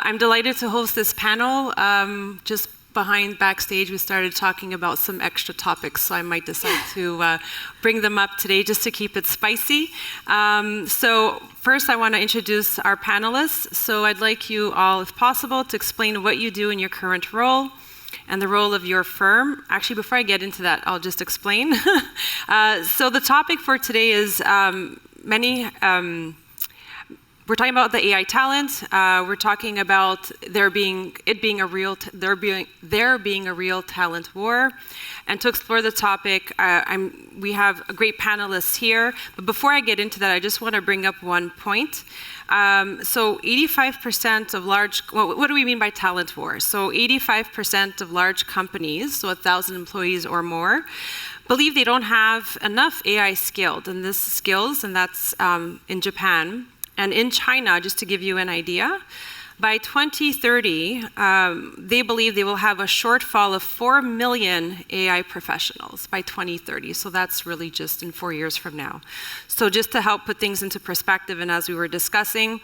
I'm delighted to host this panel. Just backstage, we started talking about some extra topics, so I might decide to bring them up today just to keep it spicy. So first, I want to introduce our panelists. So I'd like you all, if possible, to explain what you do in your current role and the role of your firm. Actually, before I get into that, I'll just explain. So the topic for today is we're talking about the AI talent. We're talking about there being a real talent war. And to explore the topic, we have a great panelists here. But before I get into that, I just want to bring up one point. So 85% of what do we mean by talent war? So 85% of large companies, so 1,000 employees or more, believe they don't have enough AI skills, and that's in Japan. And in China, just to give you an idea, by 2030, they believe they will have a shortfall of 4 million AI professionals by 2030. So that's really just in 4 years from now. So just to help put things into perspective, and as we were discussing,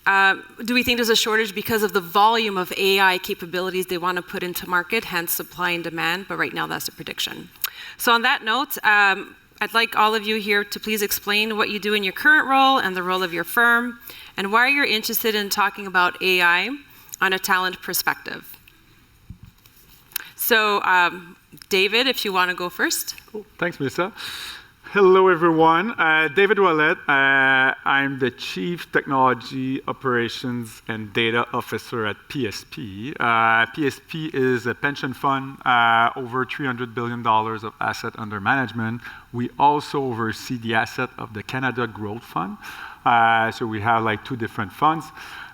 do we think there's a shortage because of the volume of AI capabilities they want to put into market, hence supply and demand? But right now, that's a prediction. So on that note, I'd like all of you here to please explain what you do in your current role and the role of your firm, and why you're interested in talking about AI on a talent perspective. So, David, if you want to go first. Cool. Thanks, Melissa. Hello, everyone. David Ouellet. I'm the Chief Technology Operations and Data Officer at PSP. PSP is a pension fund, over $300 billion of asset under management. We also oversee the asset of the Canada Growth Fund. So we have like 2 different funds.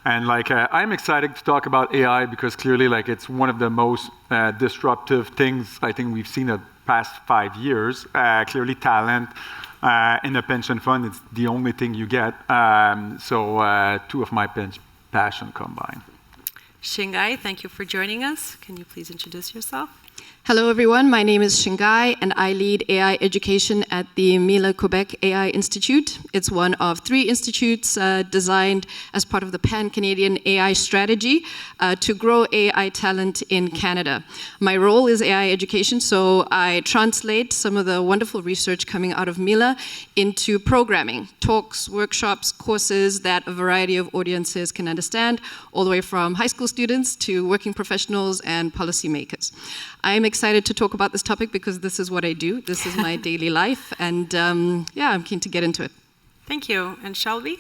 And I'm excited to talk about AI because clearly it's one of the most disruptive things I think we've seen the past 5 years. Clearly talent in a pension fund, it's the only thing you get. So 2 of my passion combined. Shingai, thank you for joining us. Can you please introduce yourself? Hello, everyone. My name is Shingai, and I lead AI education at the Mila Quebec AI Institute. It's one of 3 institutes designed as part of the Pan-Canadian AI strategy to grow AI talent in Canada. My role is AI education, so I translate some of the wonderful research coming out of Mila into programming, talks, workshops, courses that a variety of audiences can understand, all the way from high school students to working professionals and policymakers. I'm excited to talk about this topic because this is what I do. This is my daily life, and I'm keen to get into it. Thank you. And Shelby?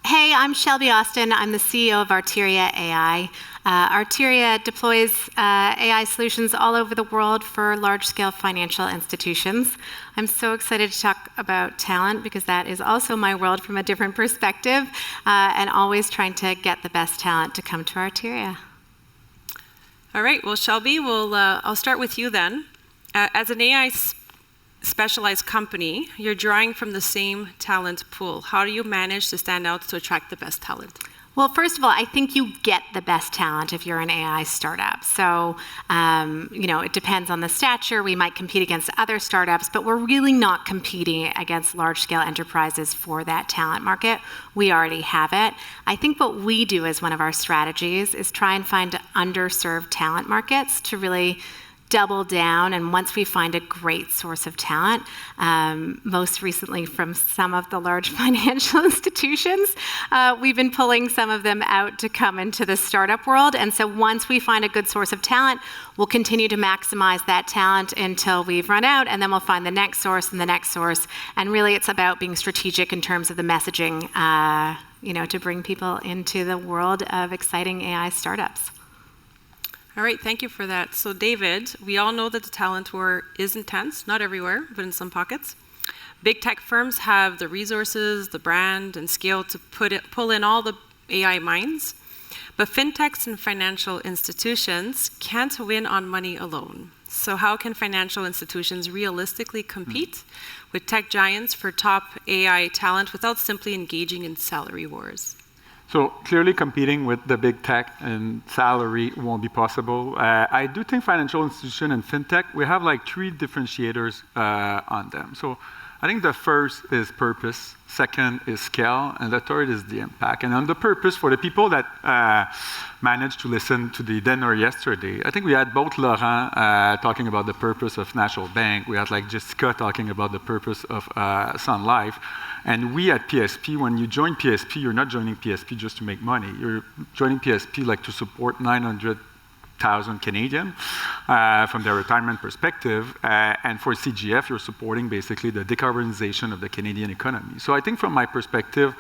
Hey, I'm Shelby Austin. I'm the CEO of Arteria AI. Arteria deploys AI solutions all over the world for large-scale financial institutions. I'm so excited to talk about talent because that is also my world from a different perspective, and always trying to get the best talent to come to Arteria. All right, well, Shelby, I'll start with you then. As an AI specialized company, you're drawing from the same talent pool. How do you manage to stand out to attract the best talent? Well, first of all, I think you get the best talent if you're an AI startup. So, it depends on the stature. We might compete against other startups, but we're really not competing against large-scale enterprises for that talent market. We already have it. I think what we do as one of our strategies is try and find underserved talent markets to really double down, and once we find a great source of talent, most recently from some of the large financial institutions, we've been pulling some of them out to come into the startup world. And so once we find a good source of talent, we'll continue to maximize that talent until we've run out, and then we'll find the next source and the next source. And really it's about being strategic in terms of the messaging, to bring people into the world of exciting AI startups. All right, thank you for that. So David, we all know that the talent war is intense, not everywhere, but in some pockets. Big tech firms have the resources, the brand, and scale to pull in all the AI minds. But fintechs and financial institutions can't win on money alone. So how can financial institutions realistically compete with tech giants for top AI talent without simply engaging in salary wars? So clearly competing with the big tech and salary won't be possible. I do think financial institution and fintech, we have 3 differentiators on them. So I think the first is purpose, second is scale, and the third is the impact. And on the purpose, for the people that managed to listen to the dinner yesterday, I think we had both Laurent talking about the purpose of National Bank, we had like Jessica talking about the purpose of Sun Life, and we at PSP, when you join PSP, you're not joining PSP just to make money, you're joining PSP like to support 900,000 Canadian from their retirement perspective. And for CGF, you're supporting basically the decarbonization of the Canadian economy. So I think from my perspective,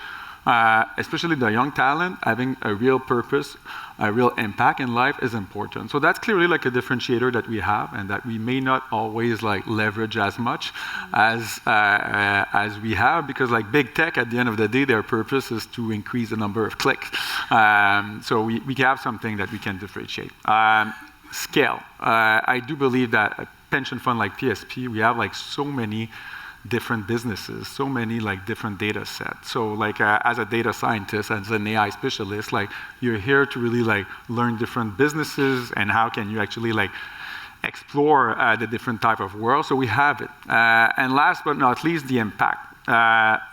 especially the young talent, having a real purpose, a real impact in life is important. So that's clearly like a differentiator that we have and that we may not always like leverage as much as we have, because like big tech, at the end of the day, their purpose is to increase the number of clicks. So we have something that we can differentiate. Scale. I do believe that a pension fund like PSP, we have like so many different businesses, so many like different data sets. So like as a data scientist, as an AI specialist, like you're here to really like learn different businesses and how can you actually like explore the different type of world. So we have it. And last but not least, the impact.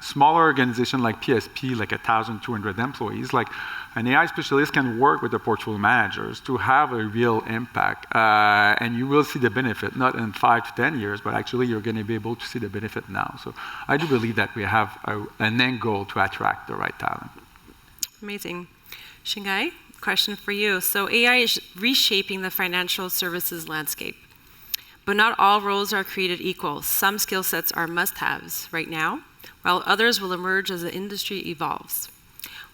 Smaller organization like PSP, like 1,200 employees, like an AI specialist can work with the portfolio managers to have a real impact. And you will see the benefit, not in 5 to 10 years, but actually you're going to be able to see the benefit now. So I do believe that we have an end goal to attract the right talent. Amazing. Shingai, question for you. So AI is reshaping the financial services landscape. But not all roles are created equal. Some skill sets are must-haves right now, while others will emerge as the industry evolves.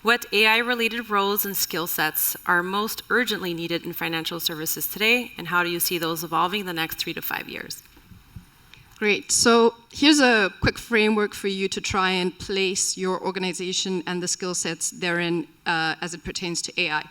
What AI-related roles and skill sets are most urgently needed in financial services today, and how do you see those evolving in the next 3 to 5 years? Great. So here's a quick framework for you to try and place your organization and the skill sets therein as it pertains to AI.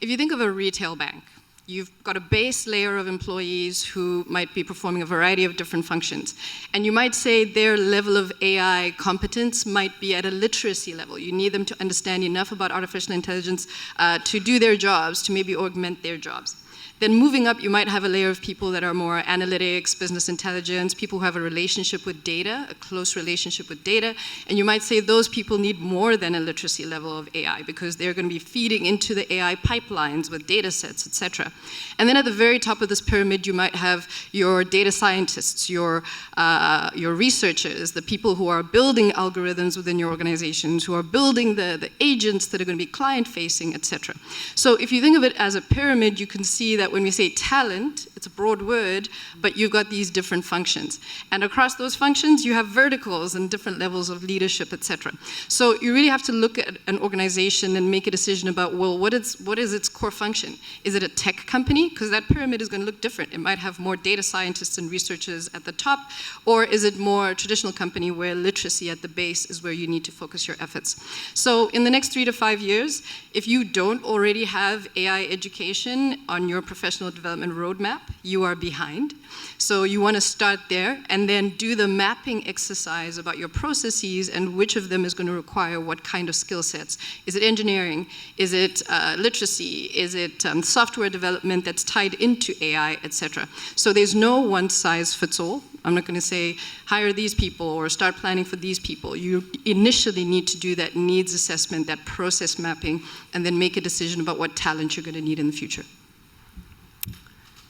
If you think of a retail bank, you've got a base layer of employees who might be performing a variety of different functions. And you might say their level of AI competence might be at a literacy level. You need them to understand enough about artificial intelligence to do their jobs, to maybe augment their jobs. Then moving up, you might have a layer of people that are more analytics, business intelligence, people who have a relationship with data, a close relationship with data, and you might say those people need more than a literacy level of AI because they're going to be feeding into the AI pipelines with data sets, etc. And then at the very top of this pyramid, you might have your data scientists, your researchers, the people who are building algorithms within your organizations, who are building the agents that are going to be client-facing, etc. So if you think of it as a pyramid, you can see that when we say talent, it's a broad word, but you've got these different functions. And across those functions, you have verticals and different levels of leadership, etc. So you really have to look at an organization and make a decision about, well, what is its core function? Is it a tech company? Because that pyramid is going to look different. It might have more data scientists and researchers at the top, or is it more a traditional company where literacy at the base is where you need to focus your efforts? So in the next 3 to 5 years, if you don't already have AI education on your professional development roadmap, you are behind. So you want to start there and then do the mapping exercise about your processes and which of them is going to require what kind of skill sets. Is it engineering? Is it literacy? Is it software development that's tied into AI, etc.? So there's no one size fits all. I'm not going to say hire these people or start planning for these people. You initially need to do that needs assessment, that process mapping, and then make a decision about what talent you're going to need in the future.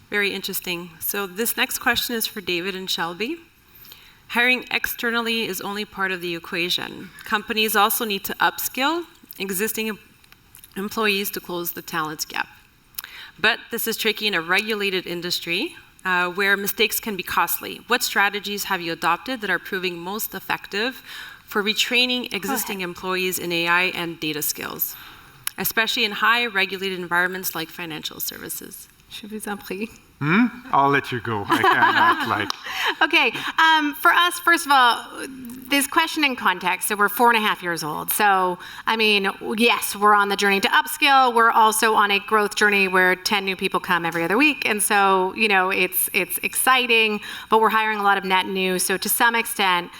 Very interesting. So this next question is for David and Shelby. Hiring externally is only part of the equation. Companies also need to upskill existing employees to close the talent gap. But this is tricky in a regulated industry where mistakes can be costly. What strategies have you adopted that are proving most effective for retraining existing employees in AI and data skills, especially in high regulated environments like financial services? Je vous en prie. I'll let you go. I cannot, like. Okay, for us, first of all, this question in context, so we're 4.5 years old. So, I mean, yes, we're on the journey to upskill. We're also on a growth journey where 10 new people come every other week. And so, you know, it's exciting, but we're hiring a lot of net new. So to some extent,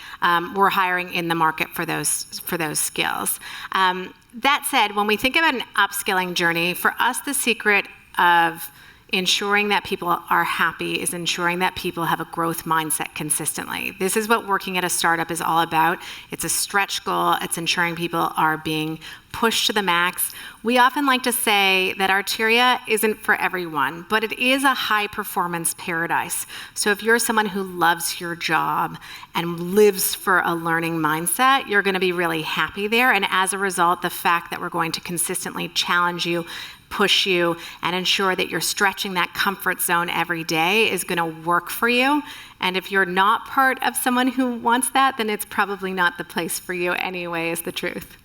we're hiring in the market for those skills. That said, when we think about an upskilling journey, for us, the secret of ensuring that people are happy is ensuring that people have a growth mindset consistently. This is what working at a startup is all about. It's a stretch goal. It's ensuring people are being pushed to the max. We often like to say that Arteria isn't for everyone, but it is a high-performance paradise. So if you're someone who loves your job and lives for a learning mindset, you're going to be really happy there. And as a result, the fact that we're going to consistently challenge you, push you, and ensure that you're stretching that comfort zone every day is going to work for you. And if you're not part of someone who wants that, then it's probably not the place for you anyway, is the truth.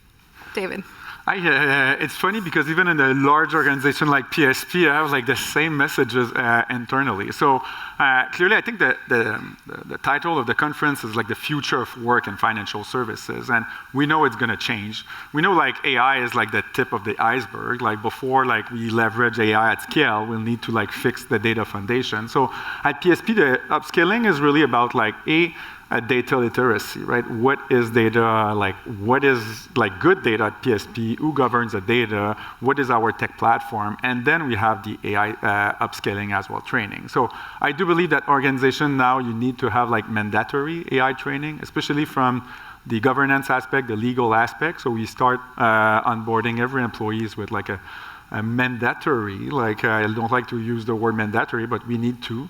David. It's funny because even in a large organization like PSP, I have like the same messages internally. So clearly, I think that the title of the conference is like the future of work in financial services, and we know it's going to change. We know like AI is like the tip of the iceberg. Like before, like we leverage AI at scale, we'll need to like fix the data foundation. So at PSP, the upskilling is really about like data literacy, right? What is data? Like, what is like good data at PSP? Who governs the data? What is our tech platform? And then we have the AI upscaling as well, training. So I do believe that organization now you need to have like mandatory AI training, especially from the governance aspect, the legal aspect. So we start onboarding every employees with like a mandatory, like I don't like to use the word mandatory, but we need to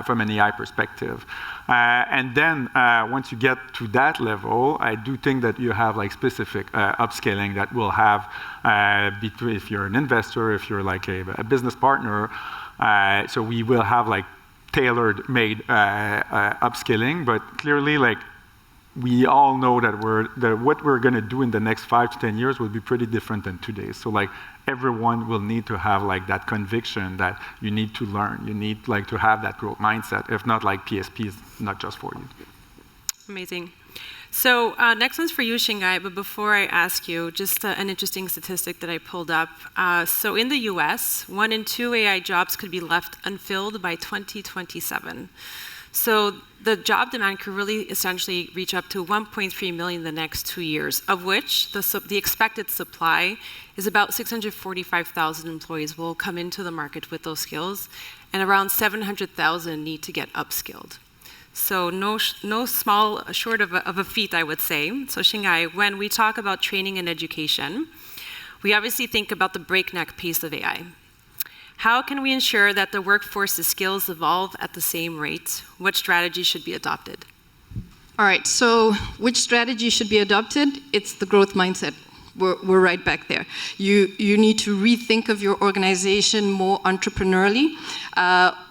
from an AI perspective. And then once you get to that level, I do think that you have like specific upscaling that will have, between if you're an investor, if you're like a business partner, so we will have like tailored made upskilling, but clearly like we all know that what we're going to do in the next 5 to 10 years will be pretty different than today. So like everyone will need to have like that conviction that you need to learn. You need like to have that growth mindset. If not, like PSP is not just for you. Amazing. So next one's for you, Shingai, but before I ask you, just an interesting statistic that I pulled up. So in the US, 1 in 2 AI jobs could be left unfilled by 2027. So the job demand could really essentially reach up to 1.3 million in the next 2 years, of which the expected supply is about 645,000 employees will come into the market with those skills, and around 700,000 need to get upskilled. So no small short of a feat, I would say. So Shingai, when we talk about training and education, we obviously think about the breakneck pace of AI. How can we ensure that the workforce's skills evolve at the same rate? What strategy should be adopted? All right, so which strategy should be adopted? It's the growth mindset. We're right back there. You need to rethink of your organization more entrepreneurially,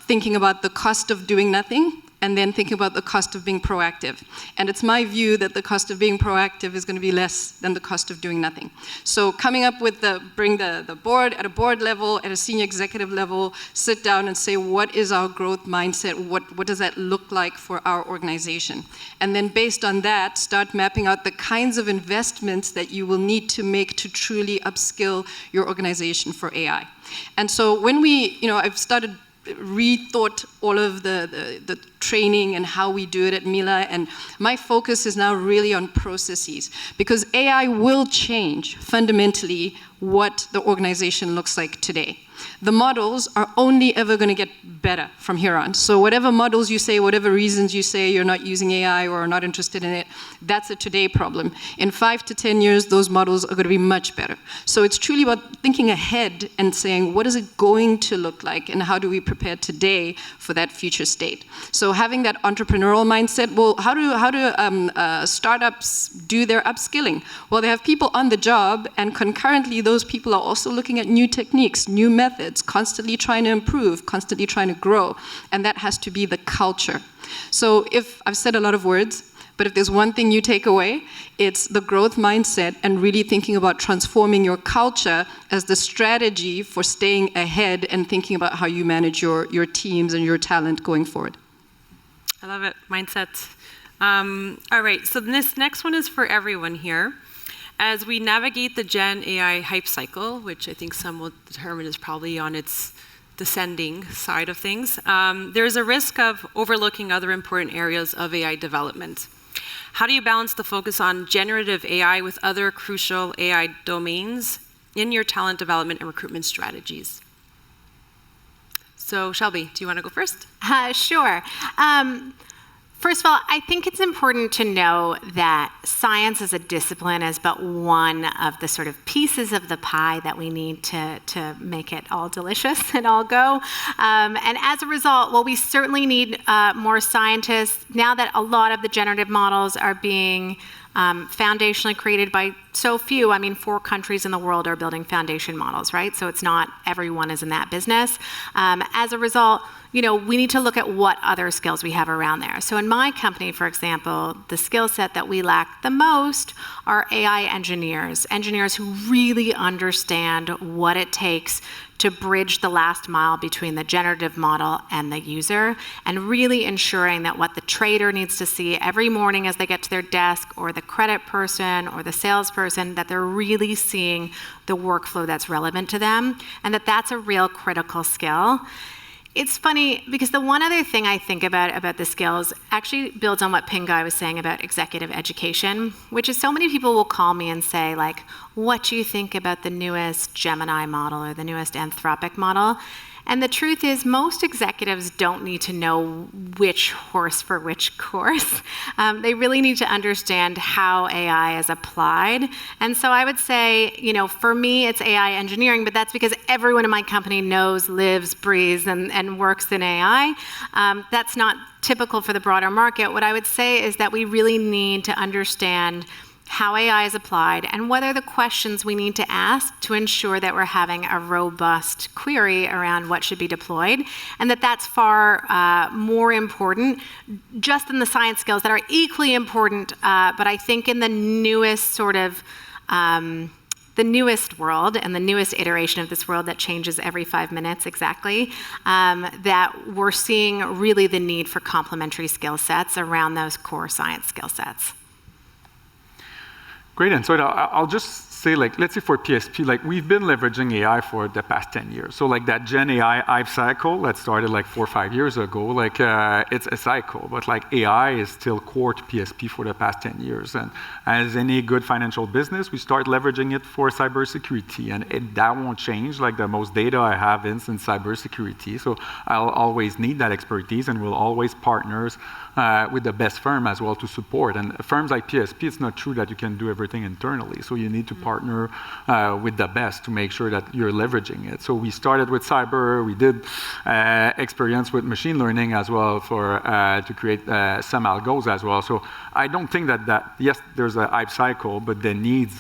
thinking about the cost of doing nothing, and then thinking about the cost of being proactive. And it's my view that the cost of being proactive is going to be less than the cost of doing nothing. So coming up with bring the board at a board level, at a senior executive level, sit down and say, what is our growth mindset? What does that look like for our organization? And then based on that, start mapping out the kinds of investments that you will need to make to truly upskill your organization for AI. And so when I've started rethought all of the training and how we do it at Mila, and my focus is now really on processes, because AI will change fundamentally what the organization looks like today. The models are only ever going to get better from here on. So whatever models you say, whatever reasons you say you're not using AI or are not interested in it, that's a today problem. In 5 to 10 years, those models are going to be much better. So it's truly about thinking ahead and saying, what is it going to look like, and how do we prepare today for that future state? So having that entrepreneurial mindset, well, how do startups do their upskilling? Well, they have people on the job, and concurrently, those people are also looking at new techniques, new methods, constantly trying to improve, constantly trying to grow, and that has to be the culture. So I've said a lot of words, but if there's one thing you take away, it's the growth mindset and really thinking about transforming your culture as the strategy for staying ahead and thinking about how you manage your teams and your talent going forward. I love it, mindset. All right, so this next one is for everyone here. As we navigate the Gen AI hype cycle, which I think some will determine is probably on its descending side of things, there's a risk of overlooking other important areas of AI development. How do you balance the focus on generative AI with other crucial AI domains in your talent development and recruitment strategies? So Shelby, do you want to go first? Sure. First of all, I think it's important to know that science as a discipline is but one of the sort of pieces of the pie that we need to make it all delicious and all go. And as a result, well, we certainly need more scientists. Now that a lot of the generative models are being foundationally created by so few. I mean, 4 countries in the world are building foundation models, right? So it's not everyone is in that business. As a result, we need to look at what other skills we have around there. So in my company, for example, the skill set that we lack the most are AI engineers who really understand what it takes to bridge the last mile between the generative model and the user, and really ensuring that what the trader needs to see every morning as they get to their desk, or the credit person or the salesperson, that they're really seeing the workflow that's relevant to them, and that's a real critical skill. It's funny because the one other thing I think about the skills actually builds on what Pingai was saying about executive education, which is so many people will call me and say, like, what do you think about the newest Gemini model or the newest Anthropic model? And the truth is, most executives don't need to know which horse for which course. They really need to understand how AI is applied. And so I would say, for me, it's AI engineering, but that's because everyone in my company knows, lives, breathes, and works in AI. That's not typical for the broader market. What I would say is that we really need to understand how AI is applied, and what are the questions we need to ask to ensure that we're having a robust query around what should be deployed, and that's far more important just than the science skills that are equally important, but I think in the newest sort of the newest world and the newest iteration of this world that changes every 5 minutes exactly, that we're seeing really the need for complementary skill sets around those core science skill sets. Great, and so I'll just say, let's say for PSP, we've been leveraging AI for the past 10 years. So that Gen AI hype cycle that started 4 or 5 years ago, it's a cycle, but AI is still core to PSP for the past 10 years. And as any good financial business, we start leveraging it for cybersecurity, and that won't change. The most data I have is in cybersecurity, so I'll always need that expertise, and we'll always partner with the best firm as well to support. And firms like PSP, it's not true that you can do everything internally, so you need to partner with the best to make sure that you're leveraging it. So we started with cyber, we did experience with machine learning as well to create some algos as well. So I don't think that yes, there's a hype cycle, but the needs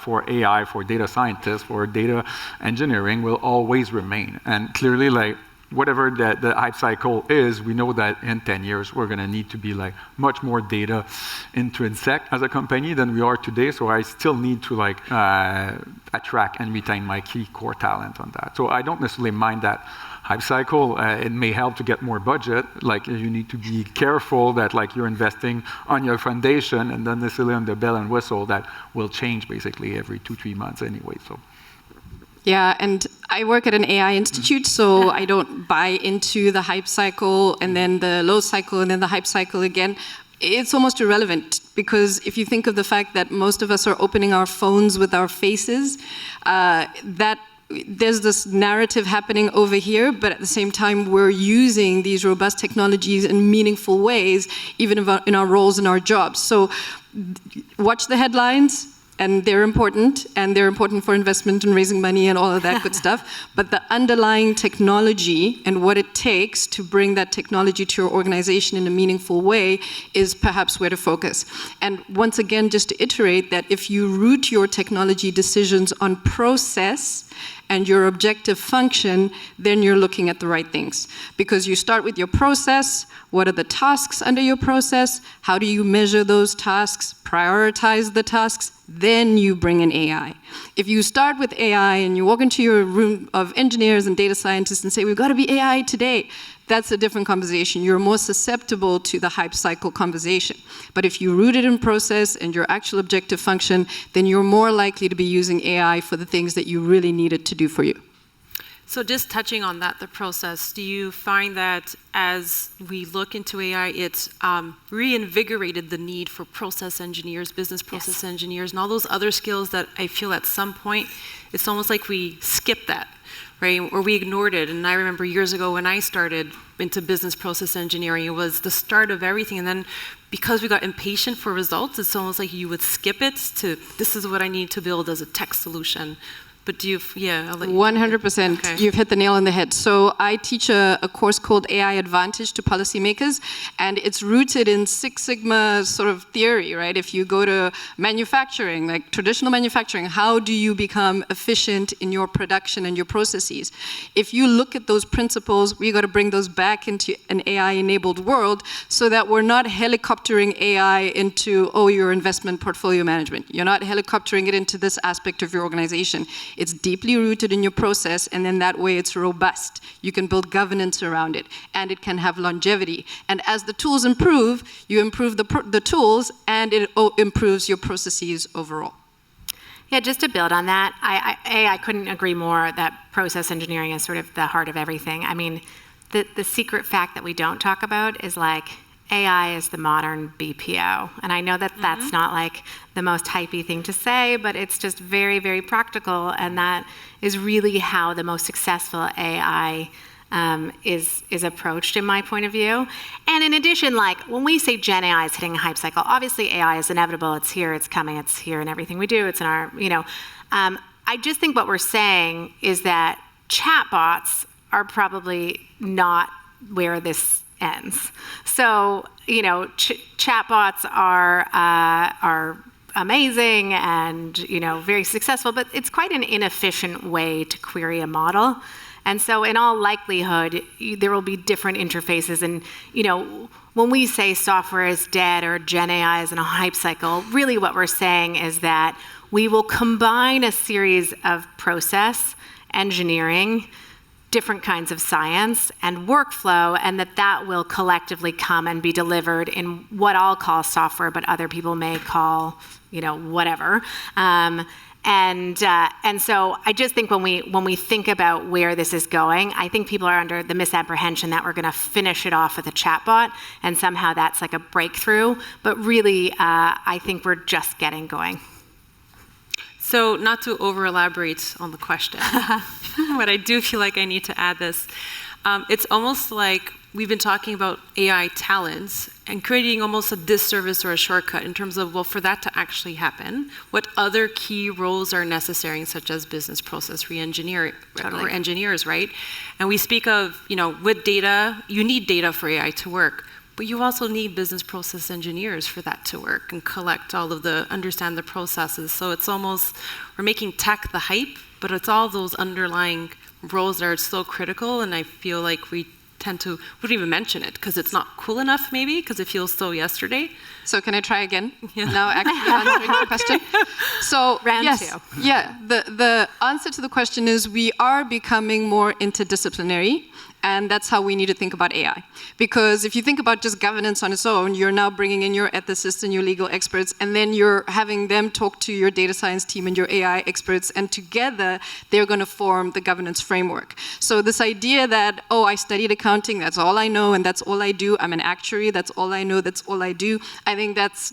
for AI, for data scientists, for data engineering will always remain. And clearly, whatever the hype cycle is, we know that in 10 years, we're going to need to be much more data intrinsic as a company than we are today. So I still need to attract and retain my key core talent on that. So I don't necessarily mind that hype cycle. It may help to get more budget. You need to be careful that you're investing on your foundation, and then necessarily on the bell and whistle that will change basically every 2-3 months anyway. So. Yeah, and I work at an AI institute, so I don't buy into the hype cycle and then the low cycle and then the hype cycle again. It's almost irrelevant, because if you think of the fact that most of us are opening our phones with our faces, that there's this narrative happening over here, but at the same time, we're using these robust technologies in meaningful ways, even in our roles and our jobs. So watch the headlines. And they're important for investment and raising money and all of that good stuff. But the underlying technology and what it takes to bring that technology to your organization in a meaningful way is perhaps where to focus. And once again, just to iterate that if you root your technology decisions on process and your objective function, then you're looking at the right things. Because you start with your process. What are the tasks under your process? How do you measure those tasks, prioritize the tasks? Then you bring in AI. If you start with AI and you walk into your room of engineers and data scientists and say, we've got to be AI today, that's a different conversation. You're more susceptible to the hype cycle conversation. But if you root it in process and your actual objective function, then you're more likely to be using AI for the things that you really need it to do for you. So just touching on that, the process, do you find that as we look into AI, it's reinvigorated the need for process engineers, business process engineers, and all those other skills that I feel at some point, it's almost like we skip that, right? Or we ignored it. And I remember years ago when I started into business process engineering, it was the start of everything. And then because we got impatient for results, it's almost like you would skip it to, this is what I need to build as a tech solution. But do you, I'll let you. 100%. Okay. You've hit the nail on the head. So I teach a course called AI Advantage to policymakers, and it's rooted in Six Sigma sort of theory, right? If you go to manufacturing, like traditional manufacturing, how do you become efficient in your production and your processes? If you look at those principles, we got to bring those back into an AI-enabled world so that we're not helicoptering AI into, your investment portfolio management. You're not helicoptering it into this aspect of your organization. It's deeply rooted in your process, and then that way it's robust. You can build governance around it, and it can have longevity. And as the tools improve, you improve the tools, and it improves your processes overall. Yeah, just to build on that, I couldn't agree more that process engineering is sort of the heart of everything. I mean, the secret fact that we don't talk about is like, AI is the modern BPO. And I know that that's not like the most hypey thing to say, but it's just very, very practical. And that is really how the most successful AI is approached in my point of view. And in addition, like when we say Gen AI is hitting a hype cycle, obviously AI is inevitable. It's here, it's coming, it's here in everything we do. It's in our, I just think what we're saying is that chatbots are probably not where this ends. So, chatbots are amazing and, very successful, but it's quite an inefficient way to query a model. And so in all likelihood, there will be different interfaces. And, when we say software is dead or Gen AI is in a hype cycle, really what we're saying is that we will combine a series of process engineering, different kinds of science and workflow, and that will collectively come and be delivered in what I'll call software, but other people may call, whatever. And so I just think when we think about where this is going, I think people are under the misapprehension that we're going to finish it off with a chatbot, and somehow that's like a breakthrough. But really, I think we're just getting going. So not to over-elaborate on the question, but I do feel like I need to add this. It's almost like we've been talking about AI talents and creating almost a disservice or a shortcut in terms of, well, for that to actually happen, what other key roles are necessary, such as business process re-engineer or engineers, right? And we speak of, with data, you need data for AI to work. But you also need business process engineers for that to work and understand the processes. So it's almost, we're making tech the hype, but it's all those underlying roles that are so critical, and I feel like we wouldn't even mention it because it's not cool enough maybe, because it feels so yesterday. So can I try again? Yeah. Now actually answering the question. So Round two. Yeah, the answer to the question is we are becoming more interdisciplinary. And that's how we need to think about AI. Because if you think about just governance on its own, you're now bringing in your ethicists and your legal experts, and then you're having them talk to your data science team and your AI experts, and together they're going to form the governance framework. So this idea that, I studied accounting, that's all I know, and that's all I do. I'm an actuary, that's all I know, that's all I do. I think that's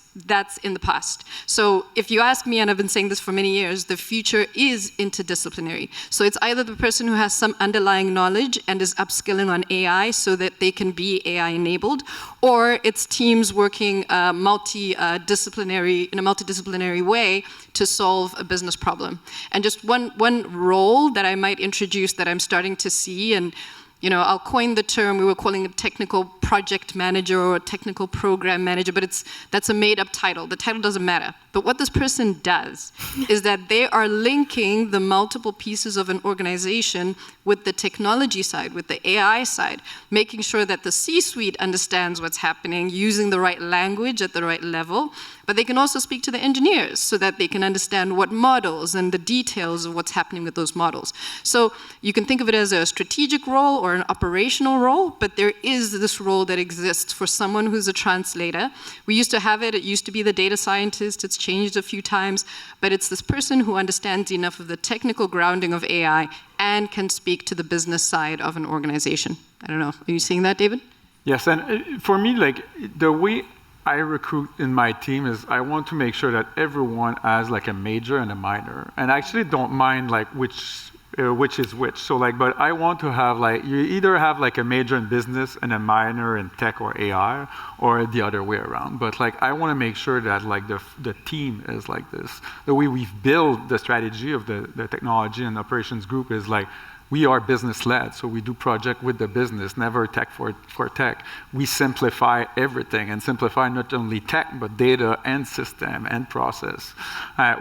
in the past. So if you ask me, and I've been saying this for many years, the future is interdisciplinary. So it's either the person who has some underlying knowledge and is upskilling on AI so that they can be AI enabled, or it's teams working in a multidisciplinary way to solve a business problem. And just one role that I might introduce that I'm starting to see, and I'll coin the term, we were calling it technical project manager or technical program manager, but that's a made-up title. The title doesn't matter. But what this person does is that they are linking the multiple pieces of an organization with the technology side, with the AI side, making sure that the C-suite understands what's happening, using the right language at the right level, but they can also speak to the engineers so that they can understand what models and the details of what's happening with those models. So you can think of it as a strategic role or an operational role, but there is this role that exists for someone who's a translator. We used to have it used to be the data scientist, it's changed a few times, but it's this person who understands enough of the technical grounding of AI and can speak to the business side of an organization. I don't know, are you seeing that, David? Yes, and for me, like the way I recruit in my team is I want to make sure that everyone has like a major and a minor, and I actually don't mind like which which is which. So like, but I want to have like, you either have like a major in business and a minor in tech or AI, or the other way around. But like, I want to make sure that like the team is like this. The way we've built the strategy of the technology and operations group is like, we are business-led, so we do project with the business, never tech for tech. We simplify everything, and simplify not only tech, but data and system and process.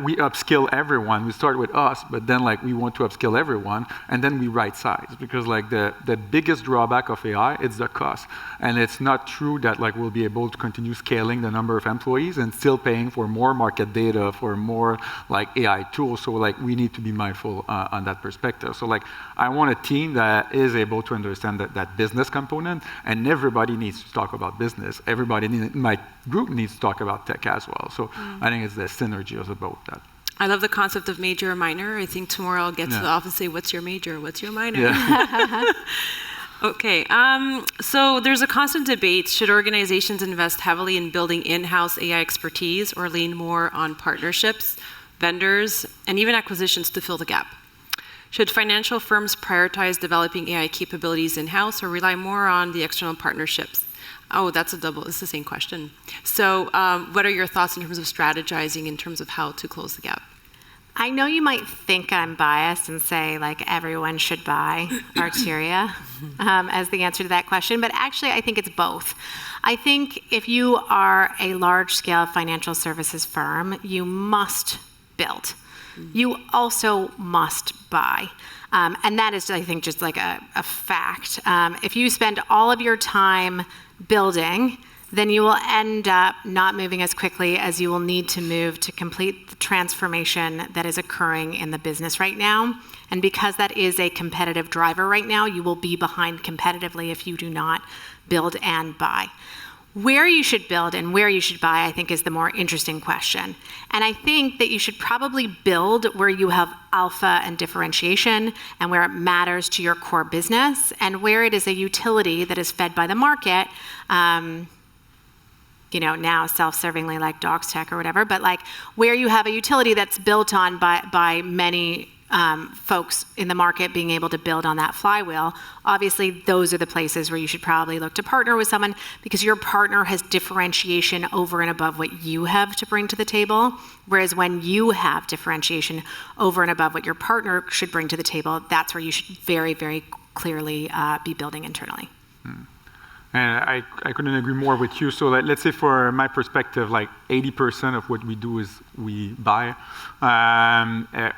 We upskill everyone. We start with us, but then like we want to upskill everyone, and then we right size, because like the biggest drawback of AI is the cost. And it's not true that like we'll be able to continue scaling the number of employees and still paying for more market data, for more like AI tools. So like we need to be mindful on that perspective. So like, I want a team that is able to understand that business component, and everybody needs to talk about business. Everybody in my group needs to talk about tech as well. So I think it's the synergy of both that. I love the concept of major or minor. I think tomorrow I'll get to the office and say, what's your major? What's your minor? Yeah. Okay, so there's a constant debate, should organizations invest heavily in building in-house AI expertise or lean more on partnerships, vendors, and even acquisitions to fill the gap? Should financial firms prioritize developing AI capabilities in-house or rely more on the external partnerships? Oh, it's the same question. So what are your thoughts in terms of strategizing in terms of how to close the gap? I know you might think I'm biased and say like everyone should buy Arteria as the answer to that question, but actually I think it's both. I think if you are a large-scale financial services firm, you must build. You also must buy. And that is, I think, just like a fact. If you spend all of your time building, then you will end up not moving as quickly as you will need to move to complete the transformation that is occurring in the business right now. And because that is a competitive driver right now, you will be behind competitively if you do not build and buy. Where you should build and where you should buy, I think, is the more interesting question. And I think that you should probably build where you have alpha and differentiation and where it matters to your core business and where it is a utility that is fed by the market, now self-servingly like Docs Tech or whatever, but like where you have a utility that's built on by many folks in the market being able to build on that flywheel. Obviously, those are the places where you should probably look to partner with someone because your partner has differentiation over and above what you have to bring to the table. Whereas when you have differentiation over and above what your partner should bring to the table, that's where you should very, very clearly be building internally. And I couldn't agree more with you. So let's say for my perspective, like 80% of what we do is we buy,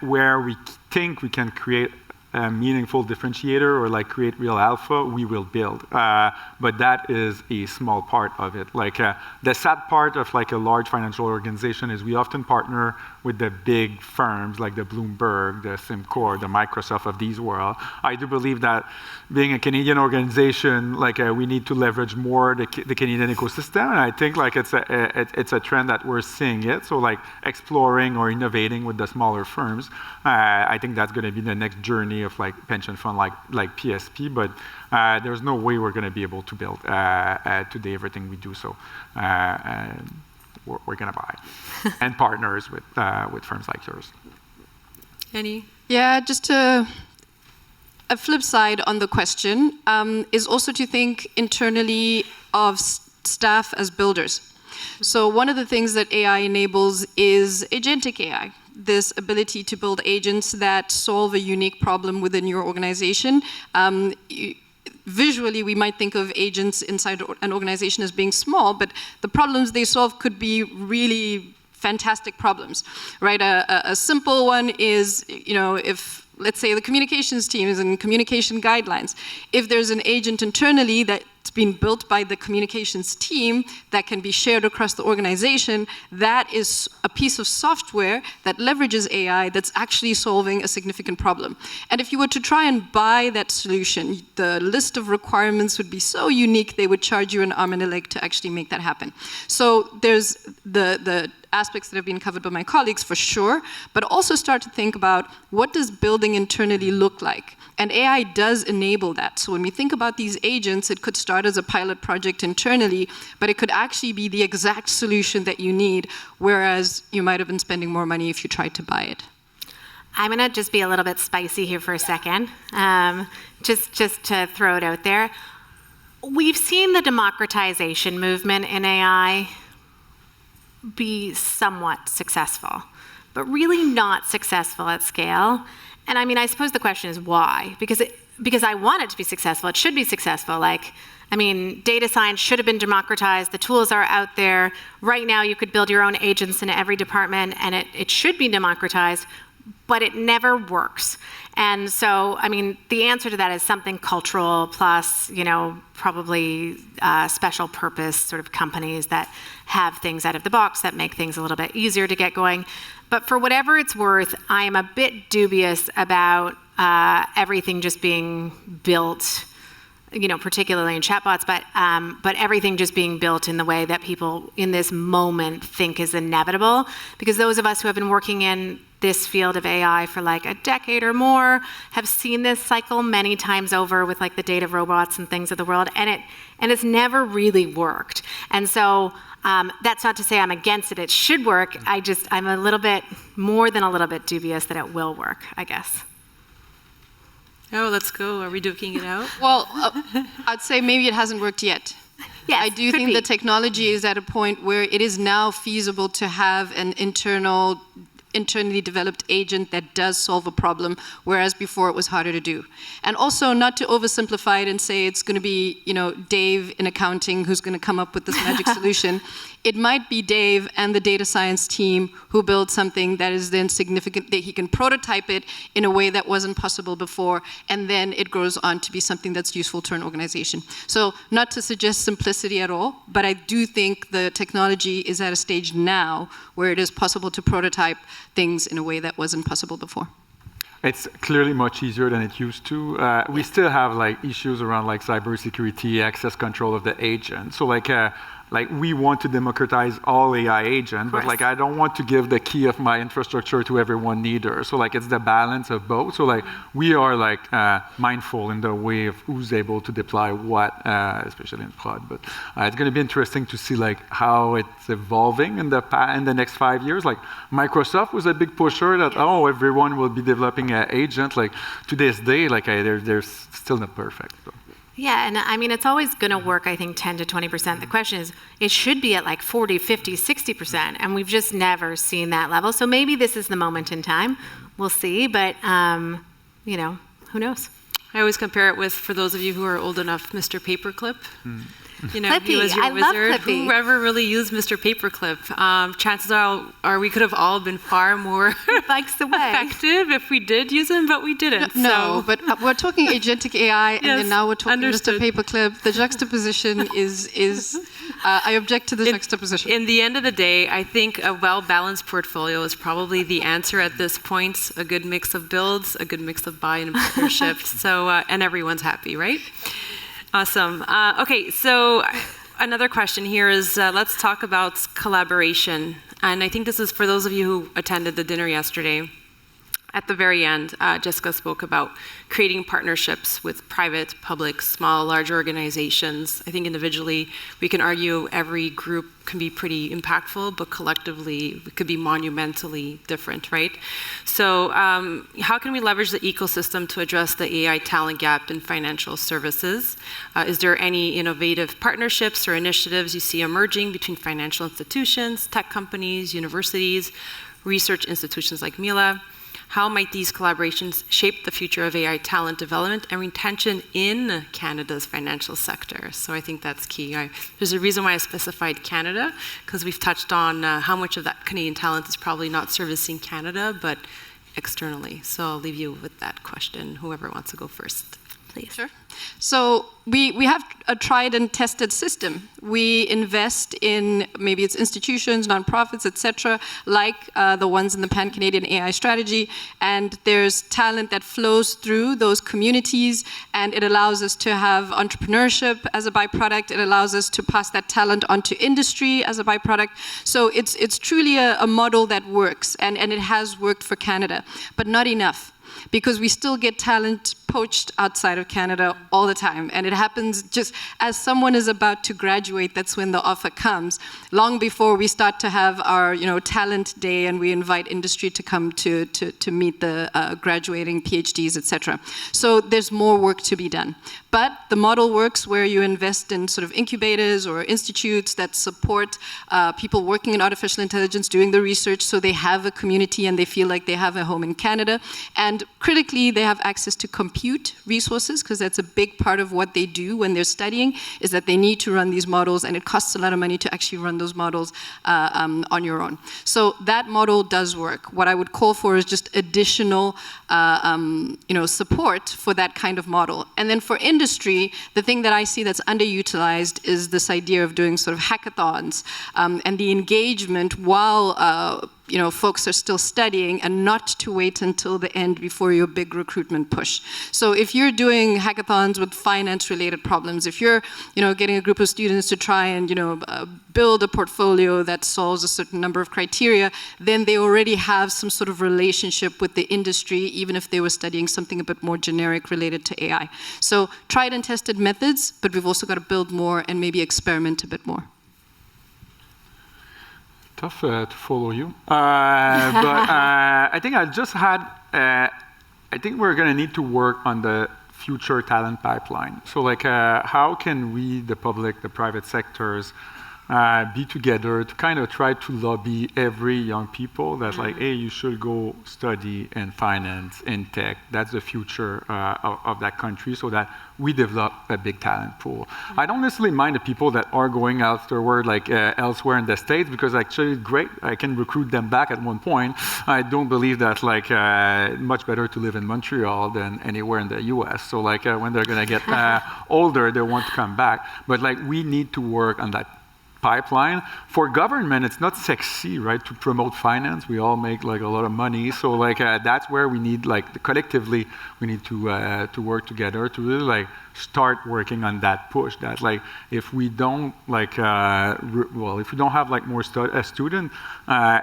where we think we can create a meaningful differentiator or like create real alpha, we will build. But that is a small part of it. Like the sad part of like a large financial organization is we often partner with the big firms like the Bloomberg, the SimCorp, the Microsoft of these world. I do believe that being a Canadian organization, like we need to leverage more the Canadian ecosystem. And I think like it's a trend that we're seeing it. So like exploring or innovating with the smaller firms. I think that's going to be the next journey of like pension fund like PSP. But there's no way we're going to be able to build today everything we do. So we're going to buy and partners with firms like yours. Any? Yeah, just a flip side on the question is also to think internally of staff as builders. So one of the things that AI enables is agentic AI, this ability to build agents that solve a unique problem within your organization. Visually, we might think of agents inside an organization as being small, but the problems they solve could be really fantastic problems, right? A simple one is, if, let's say, the communications team is in communication guidelines, if there's an agent internally that's been built by the communications team that can be shared across the organization, that is a piece of software that leverages AI that's actually solving a significant problem. And if you were to try and buy that solution, the list of requirements would be so unique, they would charge you an arm and a leg to actually make that happen. So there's the aspects that have been covered by my colleagues for sure, but also start to think about what does building internally look like? And AI does enable that. So when we think about these agents, it could start as a pilot project internally, but it could actually be the exact solution that you need, whereas you might have been spending more money if you tried to buy it. I'm going to just be a little bit spicy here for a second, just to throw it out there. We've seen the democratization movement in AI be somewhat successful, but really not successful at scale. And I mean, I suppose the question is why? Because I want it to be successful. It should be successful. Like, I mean, data science should have been democratized. The tools are out there. Right now, you could build your own agents in every department, and it should be democratized, but it never works. And so, I mean, the answer to that is something cultural plus, probably special purpose sort of companies that have things out of the box that make things a little bit easier to get going. But for whatever it's worth, I am a bit dubious about everything just being built, particularly in chatbots, but everything just being built in the way that people in this moment think is inevitable. Because those of us who have been working in this field of AI for like a decade or more have seen this cycle many times over with like the data robots and things of the world, and it's never really worked. And so that's not to say I'm against it. It should work. I'm a little bit, more than a little bit dubious that it will work, I guess. Oh, let's go. Are we duking it out? Well, I'd say maybe it hasn't worked yet. Yes, I do think the technology is at a point where it is now feasible to have an internally developed agent that does solve a problem, whereas before it was harder to do. And also, not to oversimplify it and say it's going to be, Dave in accounting who's going to come up with this magic solution. It might be Dave and the data science team who build something that is then significant, that he can prototype it in a way that wasn't possible before, and then it grows on to be something that's useful to an organization. So not to suggest simplicity at all, but I do think the technology is at a stage now where it is possible to prototype things in a way that wasn't possible before. It's clearly much easier than it used to. We still have like issues around like cybersecurity, access control of the agent. So like we want to democratize all AI agents, but like I don't want to give the key of my infrastructure to everyone neither. So like it's the balance of both. So like we are like mindful in the way of who's able to deploy what, especially in prod. But it's going to be interesting to see like how it's evolving in the next 5 years. Like Microsoft was a big pusher that everyone will be developing an agent. Like to this day, like they're still not perfect. So. Yeah, and I mean, it's always going to work, I think, 10 to 20%. The question is, it should be at like 40, 50, 60%, and we've just never seen that level. So maybe this is the moment in time. We'll see, but, who knows? I always compare it with, for those of you who are old enough, Mr. Paperclip. Clippy. He was your I wizard. love Clippy. Whoever really used Mr. Paperclip, chances are we could have all been far more effective if we did use him, but we didn't. No, but we're talking agentic AI, and then now we're talking understood. Mr. Paperclip. The juxtaposition is I object to the juxtaposition. In the end of the day, I think a well-balanced portfolio is probably the answer at this point. A good mix of builds, a good mix of buy and partnerships. So, and everyone's happy, right? Awesome. Okay, so another question here is, let's talk about collaboration. And I think this is for those of you who attended the dinner yesterday. At the very end, Jessica spoke about creating partnerships with private, public, small, large organizations. I think individually, we can argue every group can be pretty impactful, but collectively, it could be monumentally different, right? So how can we leverage the ecosystem to address the AI talent gap in financial services? Is there any innovative partnerships or initiatives you see emerging between financial institutions, tech companies, universities, research institutions like Mila? How might these collaborations shape the future of AI talent development and retention in Canada's financial sector? So I think that's key. There's a reason why I specified Canada, because we've touched on how much of that Canadian talent is probably not servicing Canada, but externally. So I'll leave you with that question, whoever wants to go first, please. Sure. So we have a tried and tested system. We invest in, maybe it's institutions, nonprofits, etc., like the ones in the Pan-Canadian AI strategy, and there's talent that flows through those communities, and it allows us to have entrepreneurship as a byproduct. It allows us to pass that talent onto industry as a byproduct. So it's truly a model that works, and it has worked for Canada, but not enough. because we still get talent poached outside of Canada all the time. And it happens just as someone is about to graduate, that's when the offer comes, long before we start to have our talent day and we invite industry to come to meet the graduating PhDs, etc. So there's more work to be done. But the model works where you invest in sort of incubators or institutes that support people working in artificial intelligence, doing the research, so they have a community and they feel like they have a home in Canada. And critically, they have access to compute resources, because that's a big part of what they do when they're studying, is that they need to run these models, and it costs a lot of money to actually run those models on your own. So that model does work. What I would call for is just additional support for that kind of model. And then for industry, the thing that I see that's underutilized is this idea of doing sort of hackathons and the engagement while folks are still studying, and not to wait until the end before your big recruitment push. So if you're doing hackathons with finance-related problems, if you're getting a group of students to try and build a portfolio that solves a certain number of criteria, then they already have some sort of relationship with the industry, even if they were studying something a bit more generic related to AI. So tried and tested methods, but we've also got to build more and maybe experiment a bit more. Tough to follow you, but I think I just had. I think we're going to need to work on the future talent pipeline. So, how can we, the public, the private sectors, be together to kind of try to lobby every young people that hey, you should go study in finance, in tech. That's the future of that country, so that we develop a big talent pool. I don't necessarily mind the people that are going afterward, elsewhere in the States, because actually great, I can recruit them back at one point. I don't believe that much better to live in Montreal than anywhere in the US. So when they're gonna get older, they want to come back. But we need to work on that pipeline. For government, it's not sexy, right, to promote finance. We all make a lot of money, so that's where we need collectively we need to work together to really start working on that push. That if we don't if we don't have more student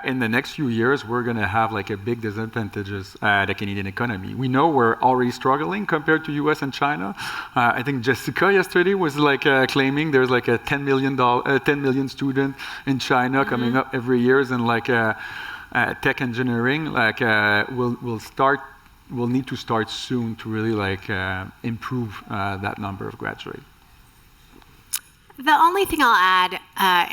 in the next few years, we're going to have a big disadvantages the Canadian economy. We know we're already struggling compared to US and China. I think Jessica yesterday was claiming there's a 10 million student in China coming up every year, and tech engineering we'll need to start soon to really improve that number of graduates. The only thing I'll add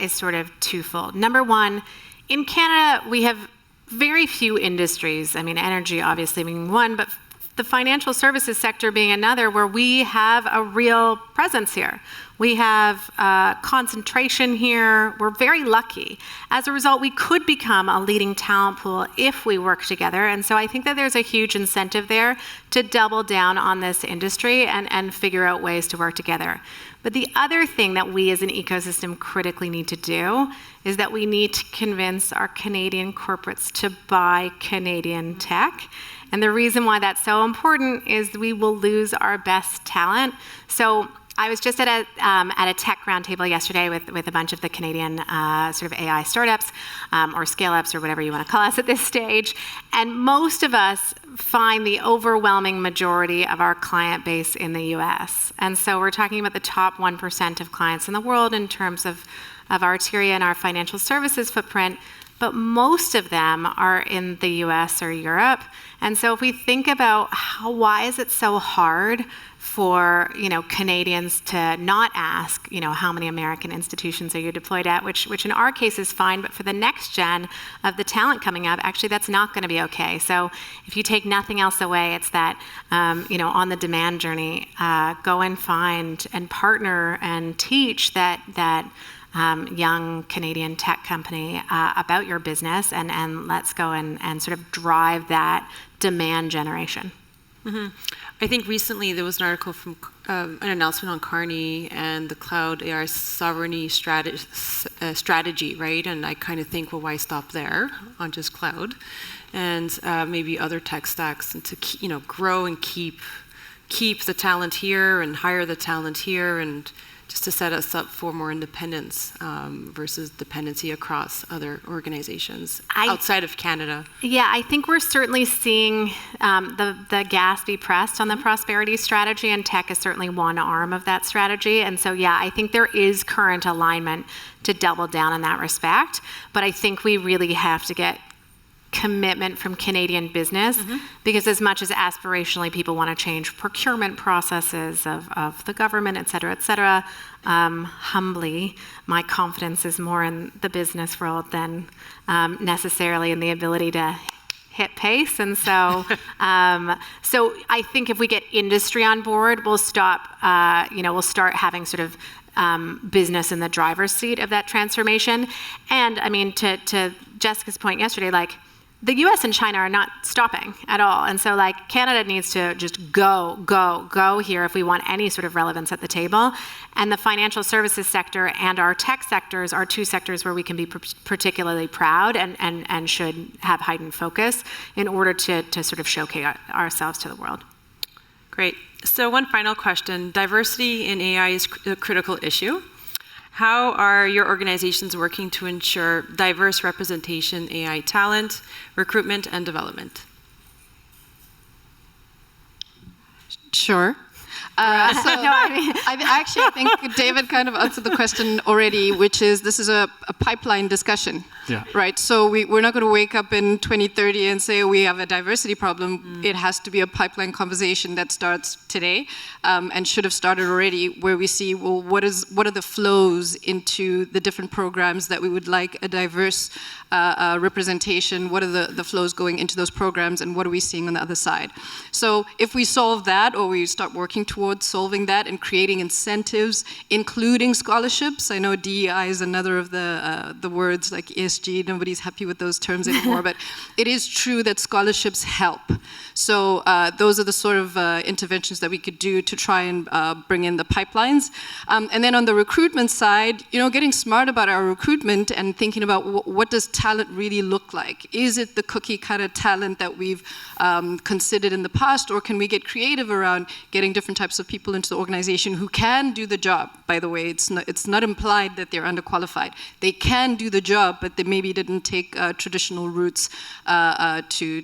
is sort of twofold. Number one, in Canada, we have very few industries. I mean, energy obviously being one, but the financial services sector being another, where we have a real presence here. We have concentration here. We're very lucky. As a result, we could become a leading talent pool if we work together. And so I think that there's a huge incentive there to double down on this industry and figure out ways to work together. But the other thing that we as an ecosystem critically need to do is that we need to convince our Canadian corporates to buy Canadian tech. And the reason why that's so important is we will lose our best talent. So I was just at a tech roundtable yesterday with a bunch of the Canadian sort of AI startups or scale-ups or whatever you want to call us at this stage. And most of us find the overwhelming majority of our client base in the US. And so we're talking about the top 1% of clients in the world in terms of Attirer and our financial services footprint. But most of them are in the US or Europe. And so if we think about why is it so hard for Canadians to not ask how many American institutions are you deployed at, which in our case is fine, but for the next gen of the talent coming up, actually that's not going to be okay. So if you take nothing else away, it's that on the demand journey, go and find and partner and teach that young Canadian tech company about your business, and let's go and sort of drive that demand generation. Mm-hmm. I think recently there was an article from an announcement on Carney and the cloud AI sovereignty strategy, right? And I kind of think, well, why stop there on just cloud, and maybe other tech stacks, and to grow and keep keep the talent here and hire the talent here, and just to set us up for more independence versus dependency across other organizations outside of Canada? Yeah, I think we're certainly seeing the gas be pressed on the prosperity strategy, and tech is certainly one arm of that strategy. And so, yeah, I think there is current alignment to double down in that respect. But I think we really have to get commitment from Canadian business, because as much as aspirationally people want to change procurement processes of the government, et cetera, humbly, my confidence is more in the business world than necessarily in the ability to hit pace. And so, so I think if we get industry on board, we'll stop, we'll start having sort of business in the driver's seat of that transformation. And I mean, to Jessica's point yesterday, like, the US and China are not stopping at all. And so, like, Canada needs to just go here if we want any sort of relevance at the table. And the financial services sector and our tech sectors are two sectors where we can be particularly proud and should have heightened focus in order to sort of showcase ourselves to the world. Great. So one final question. Diversity in AI is a critical issue. How are your organizations working to ensure diverse representation in AI talent, recruitment, and development? Sure. I think David kind of answered the question already, which is this is a pipeline discussion, right? So we're not going to wake up in 2030 and say we have a diversity problem. It has to be a pipeline conversation that starts today and should have started already, where we see, well, what are the flows into the different programs that we would like a diverse representation? What are the flows going into those programs, and what are we seeing on the other side? So if we solve that, or we start working towards solving that and creating incentives, including scholarships. I know DEI is another of the words, like ESG. Nobody's happy with those terms anymore, but it is true that scholarships help. So those are the sort of interventions that we could do to try and bring in the pipelines. And then on the recruitment side, getting smart about our recruitment and thinking about what does talent really look like? Is it the cookie cutter talent that we've considered in the past, or can we get creative around getting different types of people into the organization who can do the job? By the way, it's not implied that they're underqualified. They can do the job, but they maybe didn't take traditional routes to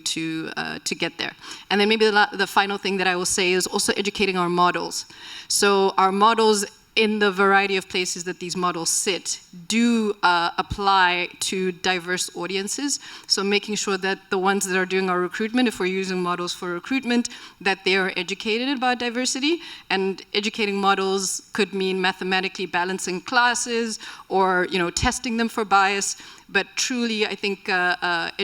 get there. And then maybe the final thing that I will say is also educating our models. So our models, in the variety of places that these models sit, do apply to diverse audiences. So making sure that the ones that are doing our recruitment, if we're using models for recruitment, that they are educated about diversity. And educating models could mean mathematically balancing classes or testing them for bias. But truly, I think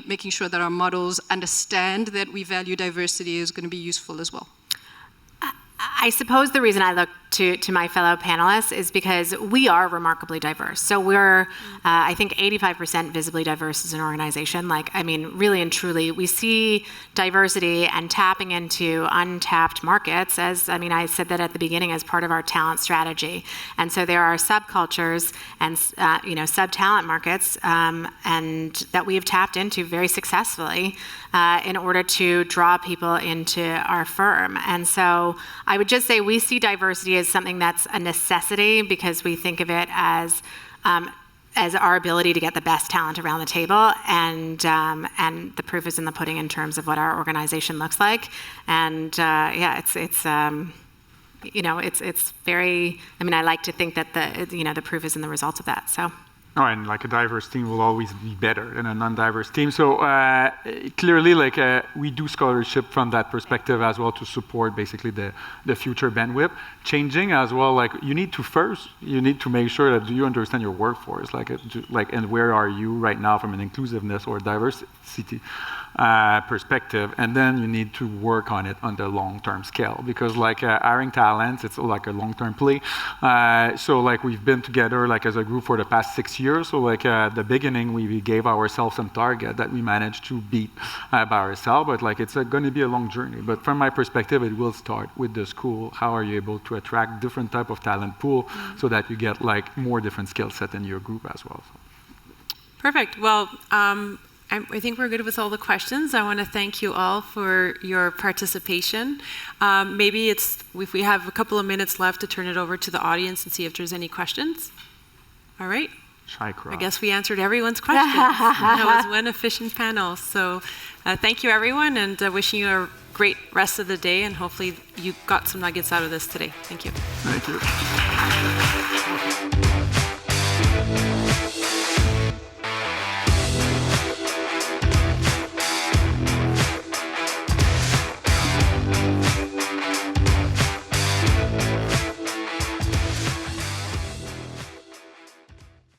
making sure that our models understand that we value diversity is going to be useful as well. I suppose the reason I look to my fellow panelists is because we are remarkably diverse. So we're, I think, 85% visibly diverse as an organization. Really and truly, we see diversity and tapping into untapped markets as, I said that at the beginning, as part of our talent strategy. And so there are subcultures and, sub-talent markets and that we have tapped into very successfully in order to draw people into our firm. And so I would just say we see diversity as something that's a necessity, because we think of it as our ability to get the best talent around the table, and the proof is in the pudding in terms of what our organization looks like. And it's very. I like to think that the proof is in the results of that. So. Oh, and a diverse team will always be better than a non-diverse team. So clearly, we do scholarship from that perspective as well, to support basically the future bandwidth changing as well. You need to make sure that you understand your workforce, and where are you right now from an inclusiveness or diversity perspective, and then you need to work on it on the long-term scale, because hiring talent, it's a long-term play. So we've been together as a group for the past 6 years. So at the beginning, we gave ourselves some target that we managed to beat by ourselves, but it's going to be a long journey. But from my perspective, it will start with the school. How are you able to attract different type of talent pool so that you get more different skill set in your group as well? So. Perfect. Well, I think we're good with all the questions. I want to thank you all for your participation. Maybe if we have a couple of minutes left to turn it over to the audience and see if there's any questions. All right. I guess we answered everyone's questions. That was one efficient panel. So thank you, everyone, and wishing you a great rest of the day, and hopefully you got some nuggets out of this today. Thank you. Thank you.